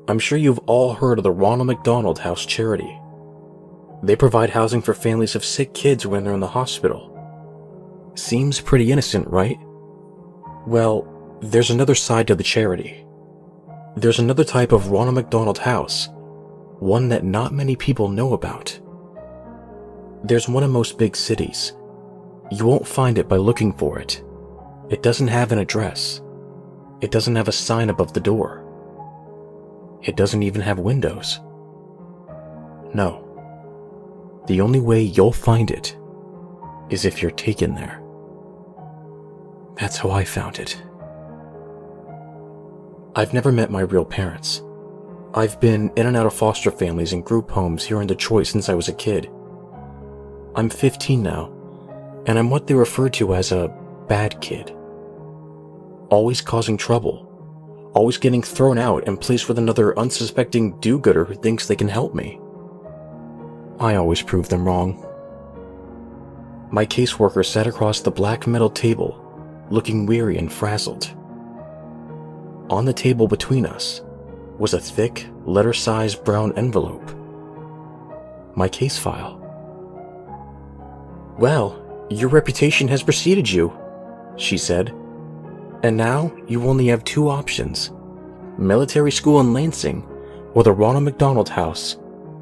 I'm sure you've all heard of the Ronald McDonald House charity. They provide housing for families of sick kids when they're in the hospital. Seems pretty innocent, right? Well, there's another side to the charity. There's another type of Ronald McDonald House, one that not many people know about. There's one in most big cities. You won't find it by looking for it. It doesn't have an address. It doesn't have a sign above the door. It doesn't even have windows. No. The only way you'll find it is if you're taken there. That's how I found it. I've never met my real parents. I've been in and out of foster families and group homes here in Detroit since I was a kid. I'm 15 now, and I'm what they refer to as a bad kid. Always causing trouble. Always getting thrown out and placed with another unsuspecting do-gooder who thinks they can help me. I always prove them wrong. My caseworker sat across the black metal table, looking weary and frazzled. On the table between us was a thick, letter-sized brown envelope. My case file. "Well, your reputation has preceded you," she said. "And now you only have two options. Military school in Lansing, or the Ronald McDonald House,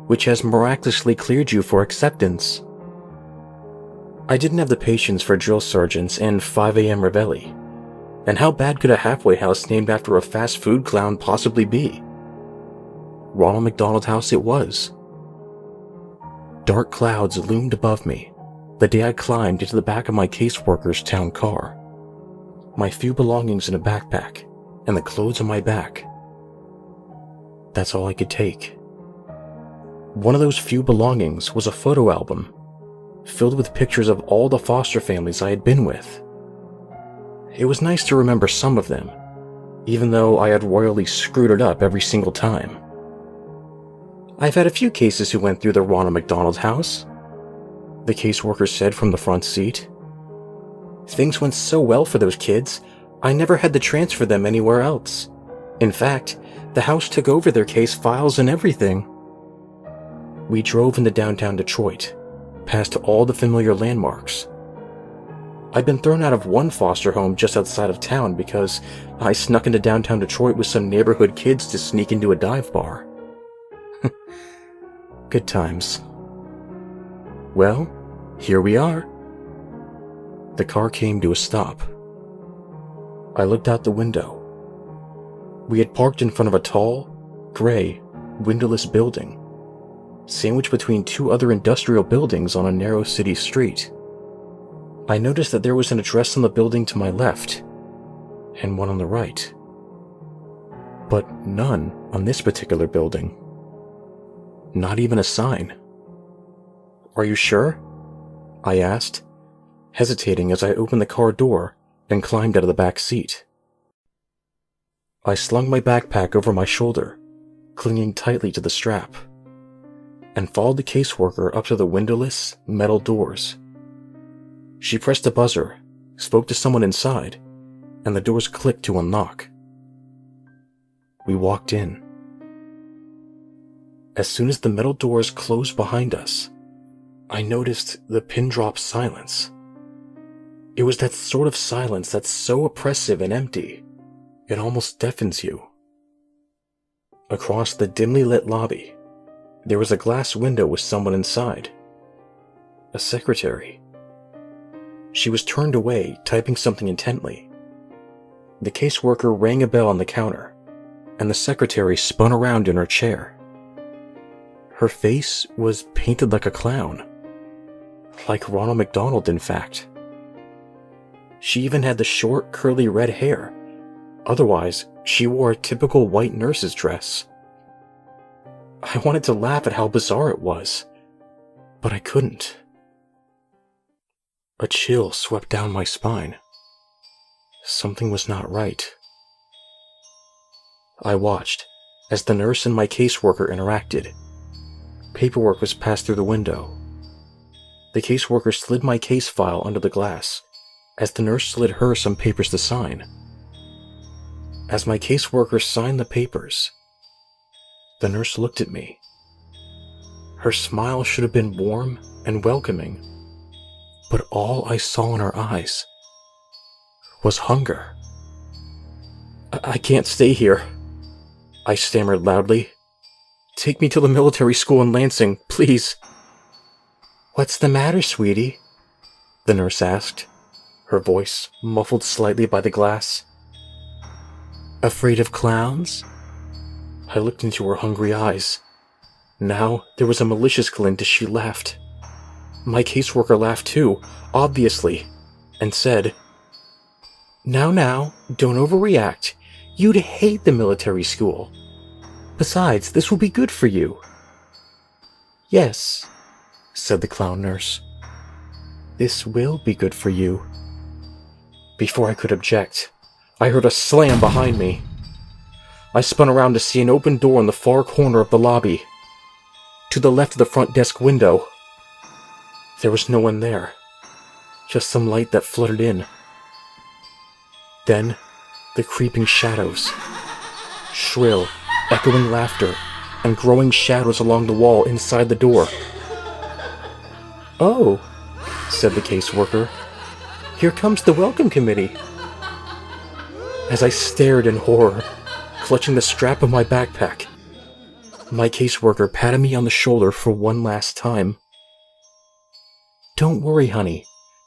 which has miraculously cleared you for acceptance." I didn't have the patience for drill sergeants and 5 a.m. reveille. And how bad could a halfway house named after a fast food clown possibly be? Ronald McDonald House it was. Dark clouds loomed above me the day I climbed into the back of my caseworker's town car. My few belongings in a backpack, and the clothes on my back. That's all I could take. One of those few belongings was a photo album, filled with pictures of all the foster families I had been with. It was nice to remember some of them, even though I had royally screwed it up every single time. "I've had a few cases who went through the Ronald McDonald House," the caseworker said from the front seat. "Things went so well for those kids, I never had to transfer them anywhere else. In fact, the house took over their case files and everything." We drove into downtown Detroit, past all the familiar landmarks. I'd been thrown out of one foster home just outside of town because I snuck into downtown Detroit with some neighborhood kids to sneak into a dive bar. Good times. Well, here we are. The car came to a stop. I looked out the window. We had parked in front of a tall, gray, windowless building, sandwiched between two other industrial buildings on a narrow city street. I noticed that there was an address on the building to my left, and one on the right. But none on this particular building. Not even a sign. "Are you sure?" I asked, hesitating as I opened the car door and climbed out of the back seat. I slung my backpack over my shoulder, clinging tightly to the strap, and followed the caseworker up to the windowless, metal doors. She pressed a buzzer, spoke to someone inside, and the doors clicked to unlock. We walked in. As soon as the metal doors closed behind us, I noticed the pin-drop silence. It was that sort of silence that's so oppressive and empty, it almost deafens you. Across the dimly lit lobby, there was a glass window with someone inside. A secretary. She was turned away, typing something intently. The caseworker rang a bell on the counter, and the secretary spun around in her chair. Her face was painted like a clown. Like Ronald McDonald, in fact. She even had the short, curly red hair. Otherwise, she wore a typical white nurse's dress. I wanted to laugh at how bizarre it was, but I couldn't. A chill swept down my spine. Something was not right. I watched as the nurse and my caseworker interacted. Paperwork was passed through the window. The caseworker slid my case file under the glass, as the nurse slid her some papers to sign. As my caseworker signed the papers, The nurse looked at me. Her smile should have been warm and welcoming, but all I saw in her eyes was hunger. I can't stay here," I stammered loudly. "Take me to the military school in Lansing, please." "What's the matter, sweetie?" the nurse asked, her voice muffled slightly by the glass. "Afraid of clowns?" I looked into her hungry eyes. Now there was a malicious glint as she laughed. My caseworker laughed too, obviously, and said, Now, don't overreact. You'd hate the military school. Besides, this will be good for you." "Yes," said the clown nurse. "This will be good for you." Before I could object, I heard a slam behind me. I spun around to see an open door in the far corner of the lobby, to the left of the front desk window. There was no one there, just some light that flooded in. Then, the creeping shadows. Shrill, echoing laughter, and growing shadows along the wall inside the door. "Oh," said the caseworker. "Here comes the welcome committee." As I stared in horror, clutching the strap of my backpack, my caseworker patted me on the shoulder for one last time. "Don't worry, honey.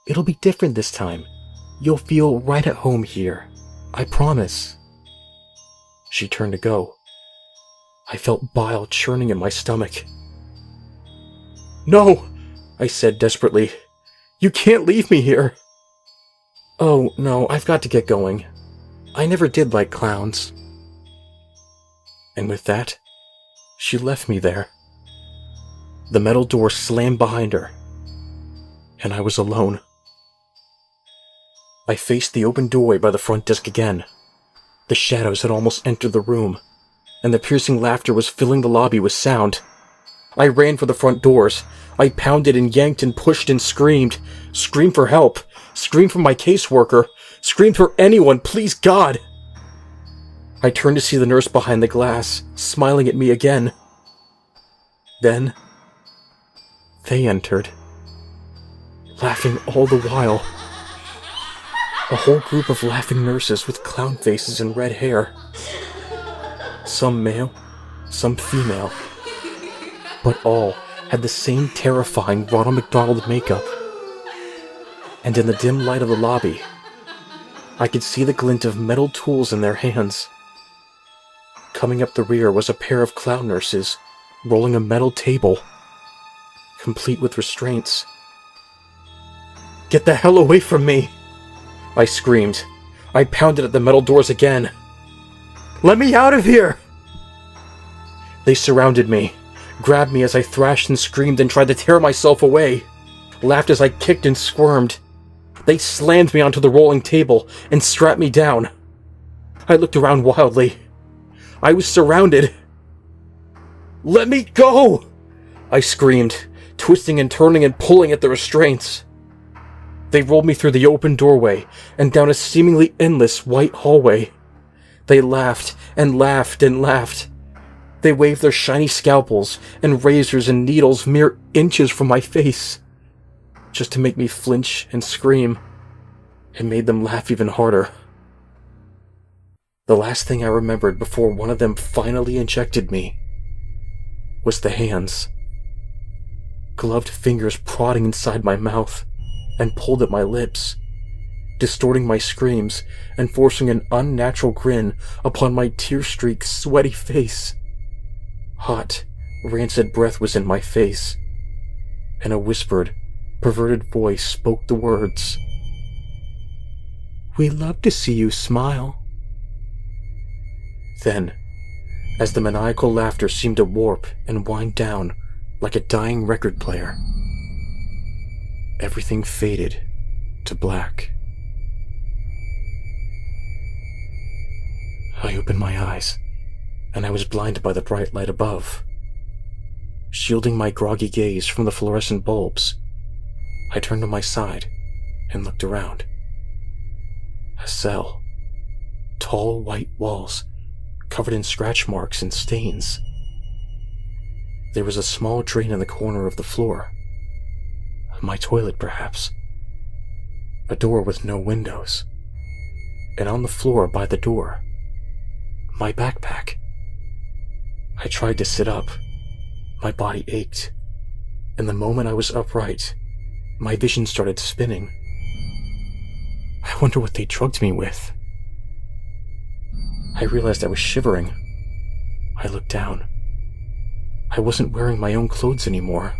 It'll be different this time. You'll feel right at home here. I promise." She turned to go. I felt bile churning in my stomach. "No!" I said desperately. "You can't leave me here." "Oh, no, I've got to get going. I never did like clowns." And with that, she left me there. The metal door slammed behind her, and I was alone. I faced the open doorway by the front desk again. The shadows had almost entered the room, and the piercing laughter was filling the lobby with sound. I ran for the front doors. I pounded and yanked and pushed and screamed. Screamed for help. Screamed for my caseworker. Screamed for anyone, please God! I turned to see the nurse behind the glass, smiling at me again. Then, they entered, laughing all the while. A whole group of laughing nurses with clown faces and red hair. Some male, some female, but all had the same terrifying Ronald McDonald makeup. And in the dim light of the lobby, I could see the glint of metal tools in their hands. Coming up the rear was a pair of clown nurses, rolling a metal table, complete with restraints. "Get the hell away from me!" I screamed. I pounded at the metal doors again. "Let me out of here!" They surrounded me, grabbed me as I thrashed and screamed and tried to tear myself away, laughed as I kicked and squirmed. They slammed me onto the rolling table and strapped me down. I looked around wildly. I was surrounded. "Let me go!" I screamed, twisting and turning and pulling at the restraints. They rolled me through the open doorway and down a seemingly endless white hallway. They laughed and laughed and laughed. They waved their shiny scalpels and razors and needles mere inches from my face, just to make me flinch and scream. It made them laugh even harder. The last thing I remembered before one of them finally injected me was the hands. Gloved fingers prodding inside my mouth and pulled at my lips, distorting my screams and forcing an unnatural grin upon my tear-streaked, sweaty face. Hot, rancid breath was in my face, and a whispered, perverted voice spoke the words, "We love to see you smile." Then, as the maniacal laughter seemed to warp and wind down like a dying record player, everything faded to black. I opened my eyes, and I was blinded by the bright light above. Shielding my groggy gaze from the fluorescent bulbs, I turned on my side and looked around. A cell. Tall white walls, covered in scratch marks and stains. There was a small drain in the corner of the floor. My toilet, perhaps. A door with no windows. And on the floor by the door, my backpack. I tried to sit up. My body ached. And the moment I was upright, my vision started spinning. I wonder what they drugged me with. I realized I was shivering. I looked down. I wasn't wearing my own clothes anymore.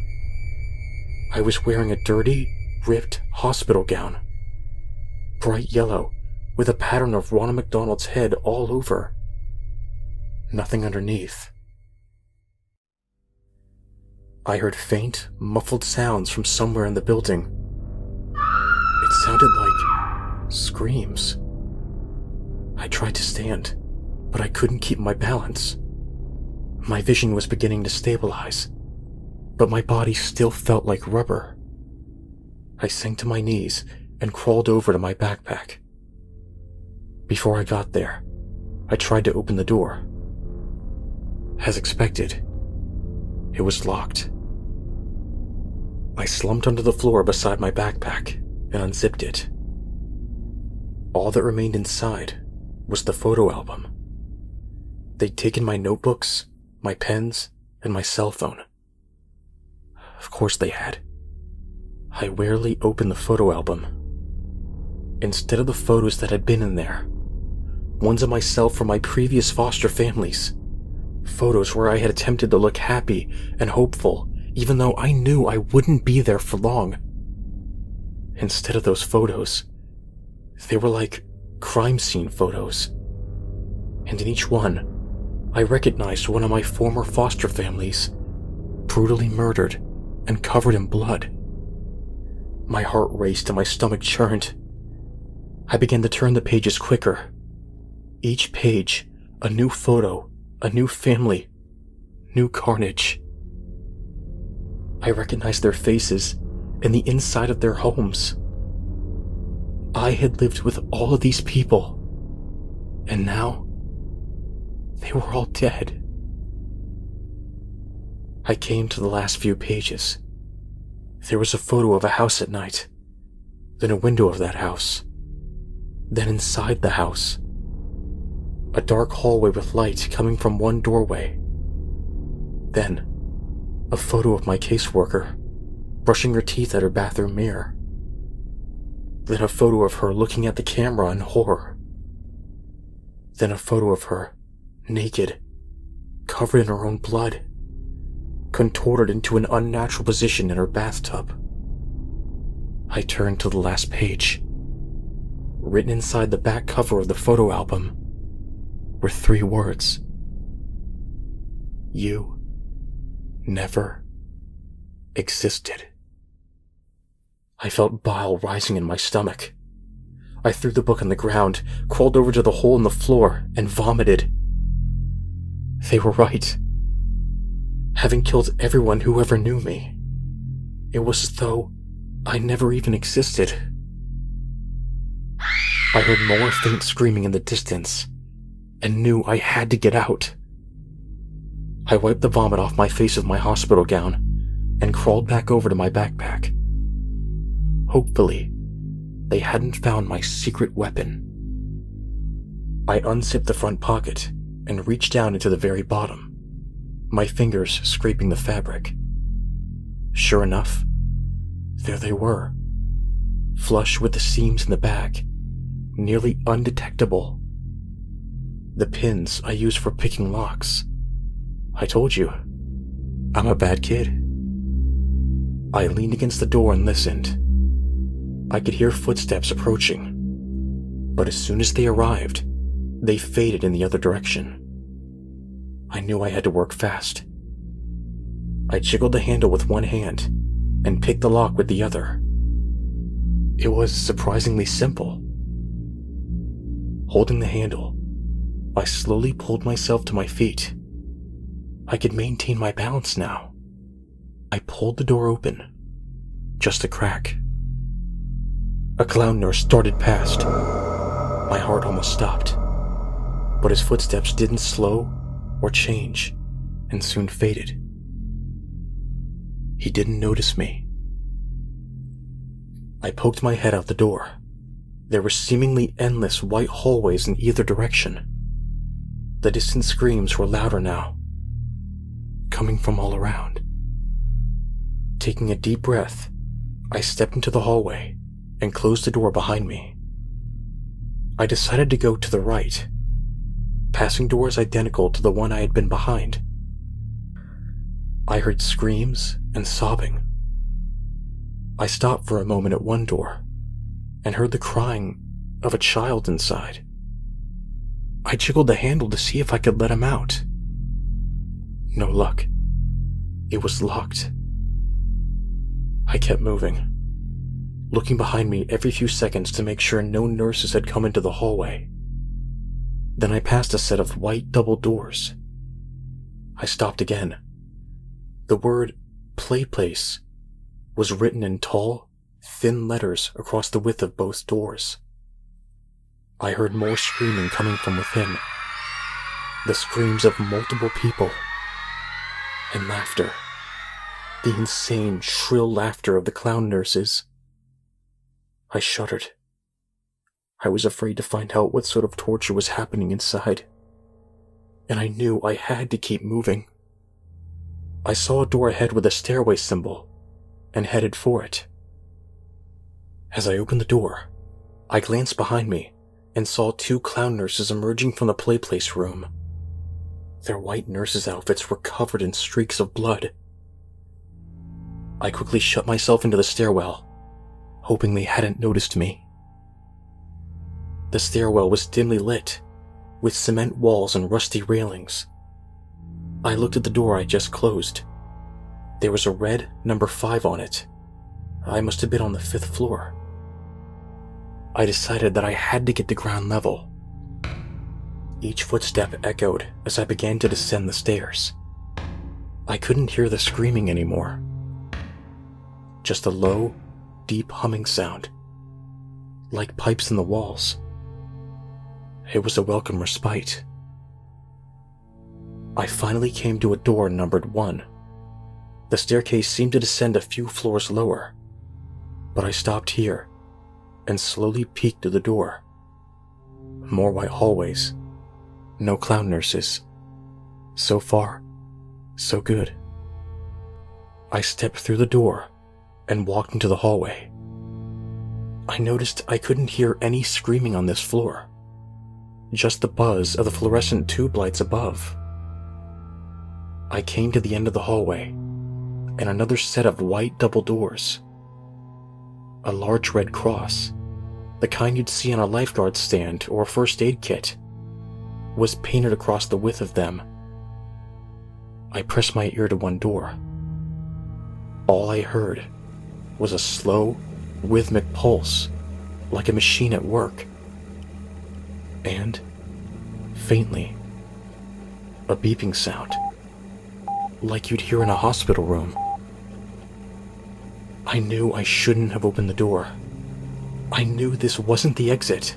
I was wearing a dirty, ripped hospital gown. Bright yellow, with a pattern of Ronald McDonald's head all over. Nothing underneath. I heard faint, muffled sounds from somewhere in the building. It sounded like screams. I tried to stand, but I couldn't keep my balance. My vision was beginning to stabilize, but my body still felt like rubber. I sank to my knees and crawled over to my backpack. Before I got there, I tried to open the door. As expected, it was locked. I slumped onto the floor beside my backpack and unzipped it. All that remained inside was the photo album. They'd taken my notebooks, my pens, and my cell phone. Of course they had. I warily opened the photo album. Instead of the photos that had been in there, ones of myself from my previous foster families, photos where I had attempted to look happy and hopeful, even though I knew I wouldn't be there for long. Instead of those photos, they were like crime scene photos. And in each one, I recognized one of my former foster families, brutally murdered and covered in blood. My heart raced and my stomach churned. I began to turn the pages quicker. Each page, a new photo, a new family, new carnage. I recognized their faces and the inside of their homes. I had lived with all of these people, and now they were all dead. I came to the last few pages. There was a photo of a house at night, then a window of that house, then inside the house, a dark hallway with light coming from one doorway, then a photo of my caseworker brushing her teeth at her bathroom mirror, then a photo of her looking at the camera in horror, then a photo of her naked, covered in her own blood, contorted into an unnatural position in her bathtub. I turned to the last page. Written inside the back cover of the photo album were 3 words. You never existed. I felt bile rising in my stomach. I threw the book on the ground, crawled over to the hole in the floor, and vomited. They were right. Having killed everyone who ever knew me, it was as though I never even existed. I heard more faint screaming in the distance, and knew I had to get out. I wiped the vomit off my face with my hospital gown, and crawled back over to my backpack. Hopefully, they hadn't found my secret weapon. I unzipped the front pocket and reached down into the very bottom, my fingers scraping the fabric. Sure enough, there they were, flush with the seams in the bag, nearly undetectable. The pins I use for picking locks. I told you, I'm a bad kid. I leaned against the door and listened. I could hear footsteps approaching, but as soon as they arrived, they faded in the other direction. I knew I had to work fast. I jiggled the handle with one hand and picked the lock with the other. It was surprisingly simple. Holding the handle, I slowly pulled myself to my feet. I could maintain my balance now. I pulled the door open, just a crack. A clown nurse darted past. My heart almost stopped, but his footsteps didn't slow or change and soon faded. He didn't notice me. I poked my head out the door. There were seemingly endless white hallways in either direction. The distant screams were louder now, coming from all around. Taking a deep breath, I stepped into the hallway and closed the door behind me. I decided to go to the right, passing doors identical to the one I had been behind. I heard screams and sobbing. I stopped for a moment at one door and heard the crying of a child inside. I jiggled the handle to see if I could let him out. No luck. It was locked. I kept moving, looking behind me every few seconds to make sure no nurses had come into the hallway. Then I passed a set of white double doors. I stopped again. The word "play place" was written in tall, thin letters across the width of both doors. I heard more screaming coming from within, the screams of multiple people, and laughter, the insane, shrill laughter of the clown nurses. I shuddered. I was afraid to find out what sort of torture was happening inside, and I knew I had to keep moving. I saw a door ahead with a stairway symbol and headed for it. As I opened the door, I glanced behind me and saw two clown nurses emerging from the play place room. Their white nurses' outfits were covered in streaks of blood. I quickly shut myself into the stairwell, hoping they hadn't noticed me. The stairwell was dimly lit, with cement walls and rusty railings. I looked at the door I just closed. There was a red number 5 on it. I must have been on the 5th floor. I decided that I had to get to ground level. Each footstep echoed as I began to descend the stairs. I couldn't hear the screaming anymore. Just a low, deep humming sound, like pipes in the walls. It was a welcome respite. I finally came to a door numbered 1. The staircase seemed to descend a few floors lower, but I stopped here and slowly peeked through the door. More white hallways. No clown nurses. So far, so good. I stepped through the door and walked into the hallway. I noticed I couldn't hear any screaming on this floor, just the buzz of the fluorescent tube lights above. I came to the end of the hallway and another set of white double doors. A large red cross, the kind you'd see on a lifeguard stand or a first aid kit, was painted across the width of them. I pressed my ear to one door. All I heard was a slow, rhythmic pulse, like a machine at work. And, faintly, a beeping sound, like you'd hear in a hospital room. I knew I shouldn't have opened the door. I knew this wasn't the exit.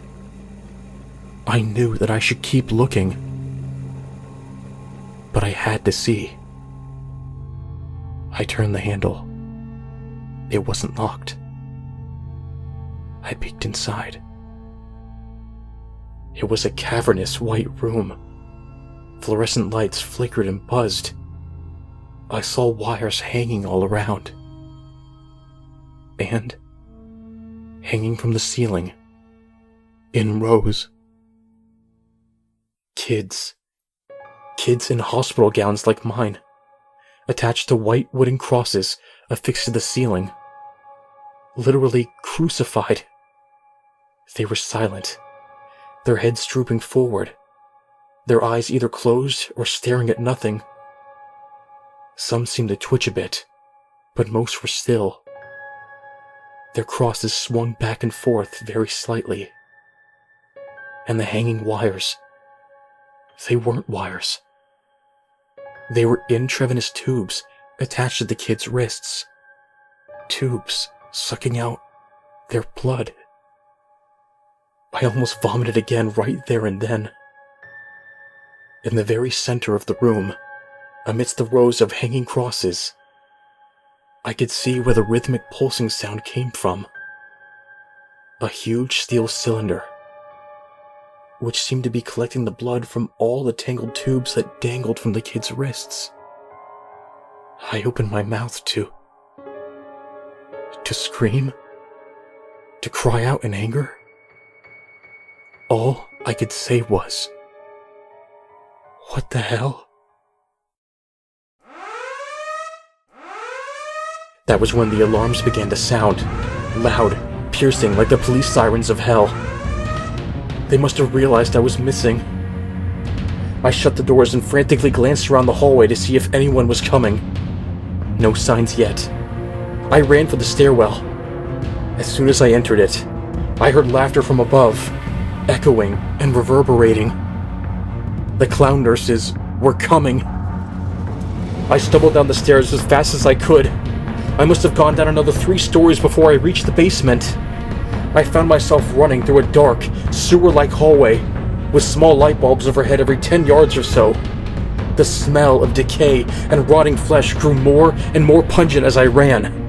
I knew that I should keep looking. But I had to see. I turned the handle. It wasn't locked. I peeked inside. It was a cavernous white room. Fluorescent lights flickered and buzzed. I saw wires hanging all around. And, hanging from the ceiling, in rows, kids in hospital gowns like mine, attached to white wooden crosses affixed to the ceiling, literally crucified. They were silent, their heads drooping forward, their eyes either closed or staring at nothing. Some seemed to twitch a bit, but most were still. Their crosses swung back and forth very slightly. And the hanging wires, they weren't wires. They were intravenous tubes attached to the kids' wrists. Tubes sucking out their blood. I almost vomited again right there and then. In the very center of the room, amidst the rows of hanging crosses, I could see where the rhythmic pulsing sound came from. A huge steel cylinder, which seemed to be collecting the blood from all the tangled tubes that dangled from the kid's wrists. I opened my mouth to scream, to cry out in anger. All I could say was, "What the hell?" That was when the alarms began to sound, loud, piercing like the police sirens of hell. They must have realized I was missing. I shut the doors and frantically glanced around the hallway to see if anyone was coming. No signs yet. I ran for the stairwell. As soon as I entered it, I heard laughter from above, echoing and reverberating. The clown nurses were coming. I stumbled down the stairs as fast as I could. I must have gone down another 3 stories before I reached the basement. I found myself running through a dark, sewer-like hallway with small light bulbs overhead every 10 yards or so. The smell of decay and rotting flesh grew more and more pungent as I ran.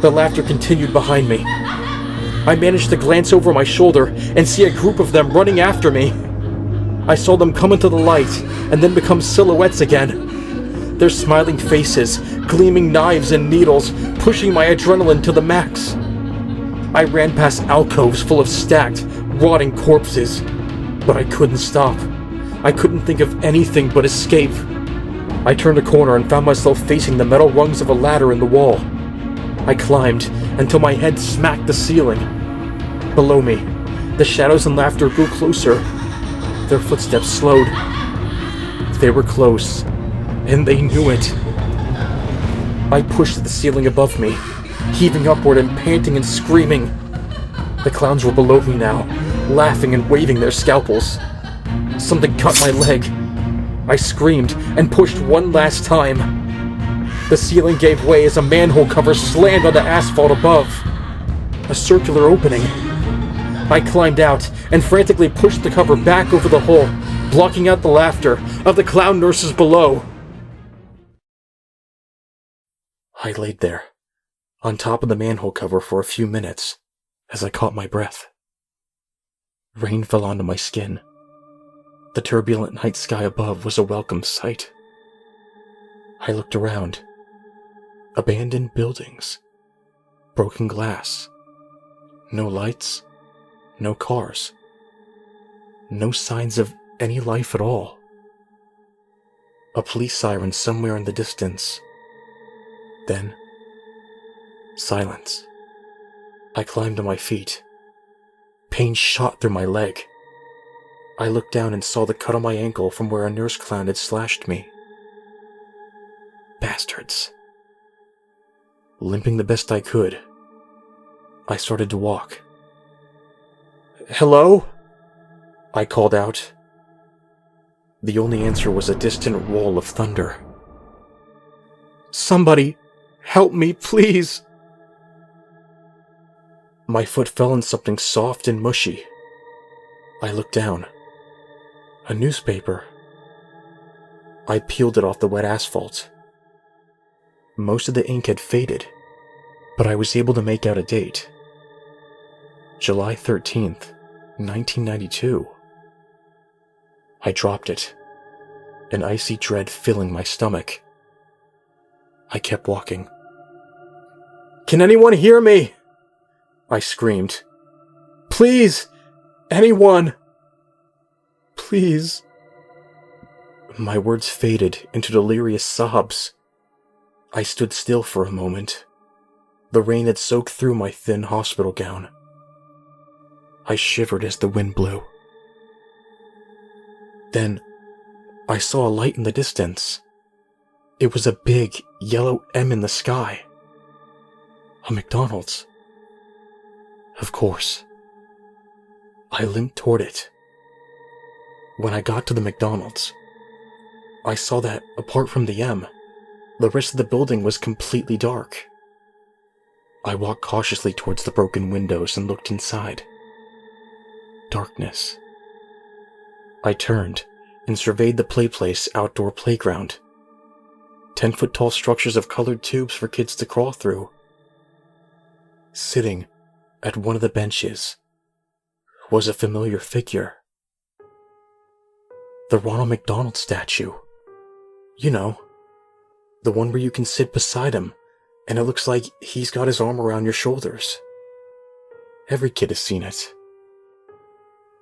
The laughter continued behind me. I managed to glance over my shoulder and see a group of them running after me. I saw them come into the light and then become silhouettes again. Their smiling faces, gleaming knives and needles, pushing my adrenaline to the max. I ran past alcoves full of stacked, rotting corpses, but I couldn't stop. I couldn't think of anything but escape. I turned a corner and found myself facing the metal rungs of a ladder in the wall. I climbed until my head smacked the ceiling. Below me, the shadows and laughter grew closer. Their footsteps slowed. They were close, and they knew it. I pushed the ceiling above me, heaving upward and panting and screaming. The clowns were below me now, laughing and waving their scalpels. Something cut my leg. I screamed and pushed one last time. The ceiling gave way as a manhole cover slammed on the asphalt above. A circular opening. I climbed out and frantically pushed the cover back over the hole, blocking out the laughter of the clown nurses below. I laid there, on top of the manhole cover for a few minutes, as I caught my breath. Rain fell onto my skin. The turbulent night sky above was a welcome sight. I looked around. Abandoned buildings. Broken glass. No lights. No cars. No signs of any life at all. A police siren somewhere in the distance. Then, silence. I climbed to my feet. Pain shot through my leg. I looked down and saw the cut on my ankle from where a nurse clown had slashed me. Bastards. Limping the best I could, I started to walk. "Hello?" I called out. The only answer was a distant roll of thunder. "Somebody, help me, please!" My foot fell on something soft and mushy. I looked down. A newspaper. I peeled it off the wet asphalt. Most of the ink had faded, but I was able to make out a date. July 13th, 1992. I dropped it, an icy dread filling my stomach. I kept walking. "Can anyone hear me?" I screamed. "Please! Anyone! Please!" My words faded into delirious sobs. I stood still for a moment. The rain had soaked through my thin hospital gown. I shivered as the wind blew. Then, I saw a light in the distance. It was a big, yellow M in the sky. A McDonald's. Of course. I limped toward it. When I got to the McDonald's, I saw that, apart from the M, the rest of the building was completely dark. I walked cautiously towards the broken windows and looked inside. Darkness. I turned and surveyed the play place outdoor playground. 10-foot-tall structures of colored tubes for kids to crawl through. Sitting at one of the benches was a familiar figure. The Ronald McDonald statue. You know, the one where you can sit beside him, and it looks like he's got his arm around your shoulders. Every kid has seen it.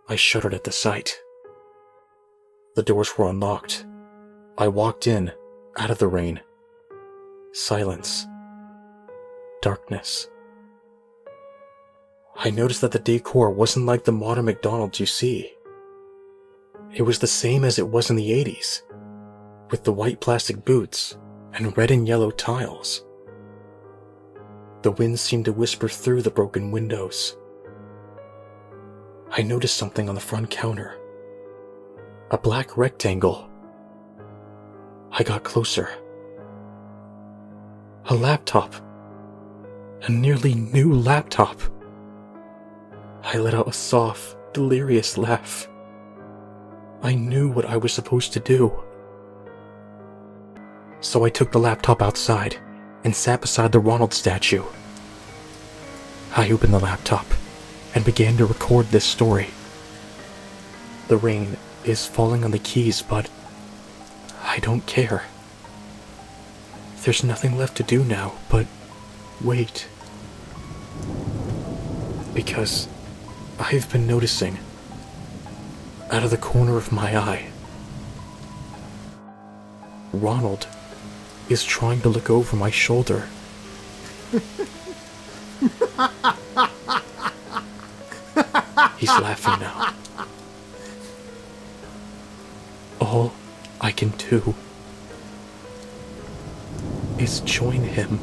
I shuddered at the sight. The doors were unlocked. I walked in, out of the rain. Silence. Darkness. I noticed that the decor wasn't like the modern McDonald's you see. It was the same as it was in the 80s, with the white plastic booths and red and yellow tiles. The wind seemed to whisper through the broken windows. I noticed something on the front counter. A black rectangle. I got closer. A laptop. A nearly new laptop. I let out a soft, delirious laugh. I knew what I was supposed to do. So I took the laptop outside and sat beside the Ronald statue. I opened the laptop and began to record this story. The rain is falling on the keys, but I don't care. There's nothing left to do now but wait. Because I've been noticing, out of the corner of my eye, Ronald is trying to look over my shoulder. He's laughing now. All I can do is join him.